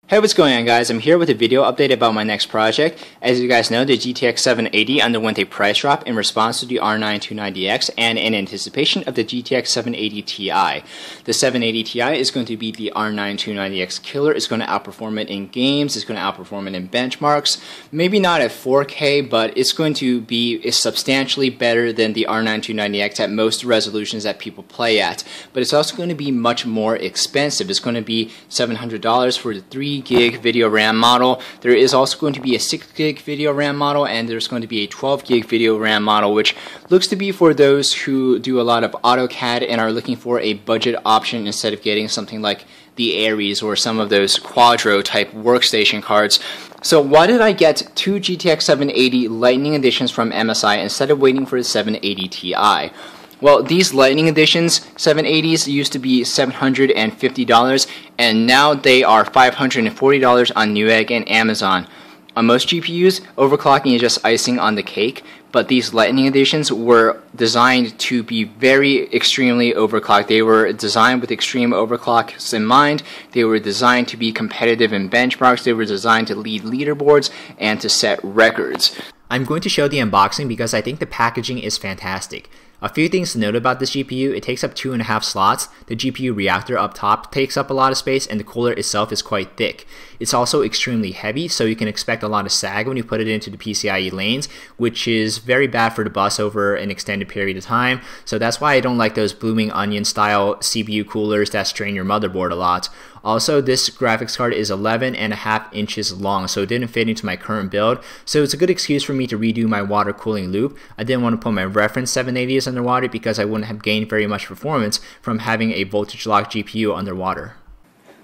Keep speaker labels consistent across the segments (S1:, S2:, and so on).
S1: Hey, what's going on, guys? I'm here with a video update about my next project. As you guys know, the GTX 780 underwent a price drop in response to the R9 290X and in anticipation of the GTX 780 Ti. The 780 Ti is going to be the R9 290X killer. It's going to outperform it in games. It's going to outperform it in benchmarks. Maybe not at 4K, but it's going to be substantially better than the R9 290X at most resolutions that people play at. But it's also going to be much more expensive. It's going to be $700 for the 3 gig video RAM model. There is also going to be a 6 gig video RAM model, and there's going to be a 12 gig video RAM model, which looks to be for those who do a lot of AutoCAD and are looking for a budget option instead of getting something like the Ares or some of those Quadro type workstation cards. So why did I get two GTX 780 Lightning editions from MSI instead of waiting for the 780 Ti? Well, these Lightning Editions 780s used to be $750, and now they are $540 on Newegg and Amazon. On most GPUs, overclocking is just icing on the cake, but these Lightning Editions were designed to be very extremely overclocked. They were designed with extreme overclocks in mind. They were designed to be competitive in benchmarks. They were designed to lead leaderboards and to set records. I'm going to show the unboxing because I think the packaging is fantastic. A few things to note about this GPU: it takes up 2.5 slots, the GPU reactor up top takes up a lot of space, and the cooler itself is quite thick. It's also extremely heavy, so you can expect a lot of sag when you put it into the PCIe lanes, which is very bad for the bus over an extended period of time. So that's why I don't like those blooming onion style CPU coolers that strain your motherboard a lot. Also, this graphics card is 11.5 inches long, so it didn't fit into my current build, so it's a good excuse for me to redo my water cooling loop. I didn't want to put my reference 780s underwater because I wouldn't have gained very much performance from having a voltage locked GPU underwater.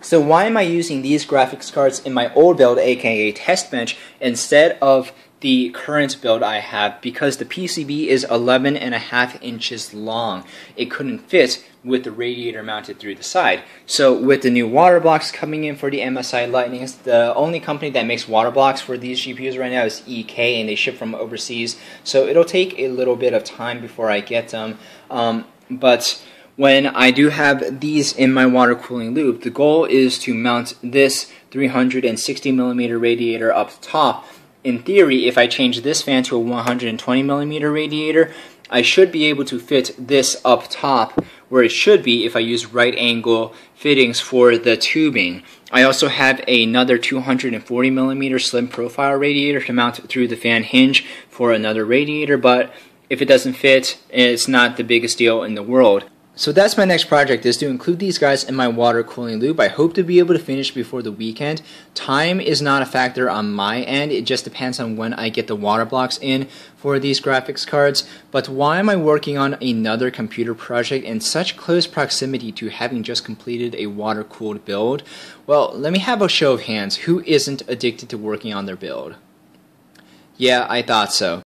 S1: So why am I using these graphics cards in my old build, aka test bench, instead of the current build I have? Because the PCB is 11.5 inches long. It couldn't fit with the radiator mounted through the side. So with the new water blocks coming in for the MSI Lightnings, the only company that makes water blocks for these GPUs right now is EK, and they ship from overseas. So it'll take a little bit of time before I get them. But when I do have these in my water cooling loop, the goal is to mount this 360mm radiator up top. In theory, if I change this fan to a 120mm radiator, I should be able to fit this up top where it should be if I use right angle fittings for the tubing. I also have another 240mm slim profile radiator to mount through the fan hinge for another radiator, but if it doesn't fit, it's not the biggest deal in the world. So that's my next project, is to include these guys in my water cooling loop. I hope to be able to finish before the weekend. Time is not a factor on my end. It just depends on when I get the water blocks in for these graphics cards. But why am I working on another computer project in such close proximity to having just completed a water cooled build? Well, let me have a show of hands. Who isn't addicted to working on their build? Yeah, I thought so.